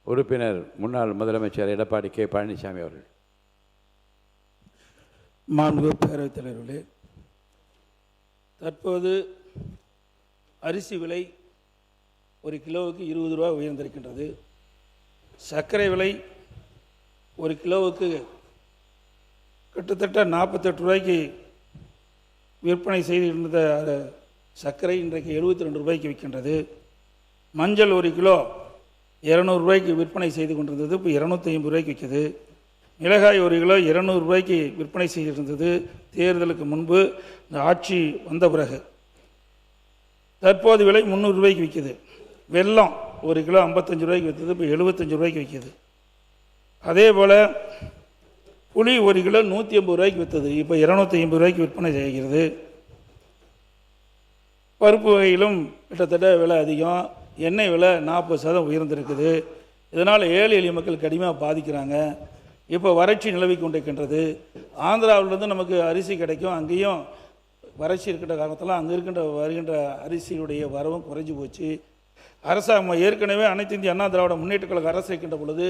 உறுப்பினர் முன்னாள் முதலமைச்சர் எடப்பாடி கே பழனிசாமி அவர்கள். மாண்புமிகு பேரவைத் தலைவர்களே, தற்போது அரிசி விலை ஒரு கிலோவுக்கு 20 ரூபா உயர்ந்திருக்கின்றது. சர்க்கரை விலை ஒரு கிலோவுக்கு கிட்டத்தட்ட 48 ரூபாய்க்கு விற்பனை செய்திருந்த சர்க்கரை இன்றைக்கு 72 ரூபாய்க்கு விற்கின்றது. மஞ்சள் ஒரு கிலோ 200 ரூபாய்க்கு விற்பனை செய்து கொண்டிருந்தது, இப்போ 250 ரூபாய்க்கு விற்கிது. மிளகாய் ஒரு கிலோ 200 ரூபாய்க்கு விற்பனை செய்திருந்தது தேர்தலுக்கு முன்பு. இந்த ஆட்சி வந்த பிறகு தற்போது விலை 300 ரூபாய்க்கு விற்கிது. வெல்லம் ஒரு கிலோ 55 ரூபாய்க்கு விற்றது, இப்போ 75 ரூபாய்க்கு விற்கிது. அதே போல் புளி ஒரு கிலோ 150 ரூபாய்க்கு விற்றது, இப்போ 250 ரூபாய்க்கு விற்பனை செய்கிறது. பருப்பு வகையிலும் கிட்டத்தட்ட விலை அதிகம். எண்ணெய் விலை 40% உயர்ந்திருக்குது. இதனால் ஏழை எளிய மக்கள் கடுமையாக பாதிக்கிறாங்க. இப்போ வறட்சி நிலவி கொண்டிருக்கின்றது. ஆந்திராவிலிருந்து நமக்கு அரிசி கிடைக்கும், அங்கேயும் வறட்சி இருக்கின்ற காரணத்தில் அங்கே வருகின்ற அரிசியுடைய வரவும் குறைஞ்சி போச்சு. அரசாங்கம் ஏற்கனவே அனைத்து இந்திய அண்ணா திராவிட முன்னேற்ற கழக அரசு இருக்கின்ற பொழுது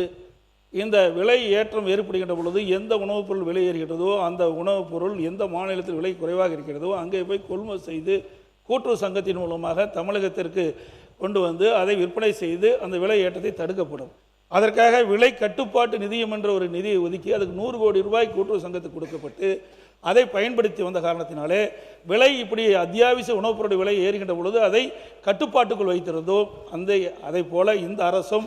இந்த விலை ஏற்றம் ஏற்படுகின்ற பொழுது எந்த உணவுப் பொருள் விலை ஏறுகிறதோ அந்த உணவுப் பொருள் எந்த மாநிலத்தில் விலை குறைவாக இருக்கிறதோ அங்கே போய் கொள்முதல் செய்து கூட்டுறவு சங்கத்தின் மூலமாக தமிழகத்திற்கு கொண்டு வந்து அதை விற்பனை செய்து அந்த விலை ஏற்றத்தை தடுக்கப்படும். அதற்காக விலை கட்டுப்பாட்டு நிதியம் என்ற ஒரு நிதியை ஒதுக்கி அதுக்கு 100 கோடி ரூபாய் கூட்டுறவு சங்கத்துக்கு கொடுக்கப்பட்டு அதை பயன்படுத்தி வந்த காரணத்தினாலே விலை இப்படி அத்தியாவசிய உணவுப் பொருள் விலை ஏறுகின்ற பொழுது அதை கட்டுப்பாட்டுக்குள் வைத்திருந்தோம். அதை போல இந்த அரசும்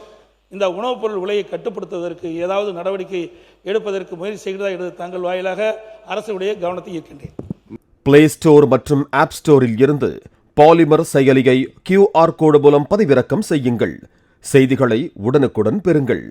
இந்த உணவுப் பொருள் விலையை கட்டுப்படுத்துவதற்கு ஏதாவது நடவடிக்கை எடுப்பதற்கு முயற்சி செய்கிறதா என்று தங்கள் வாயிலாக அரசுடைய கவனத்தை ஈர்க்கின்றேன். பிளே ஸ்டோர் மற்றும் ஆப் ஸ்டோரில் இருந்து பாலிமர் செயலியை QR கோடு மூலம் பதிவிறக்கம் செய்யுங்கள். செய்திகளை உடனுக்குடன் பெறுங்கள்.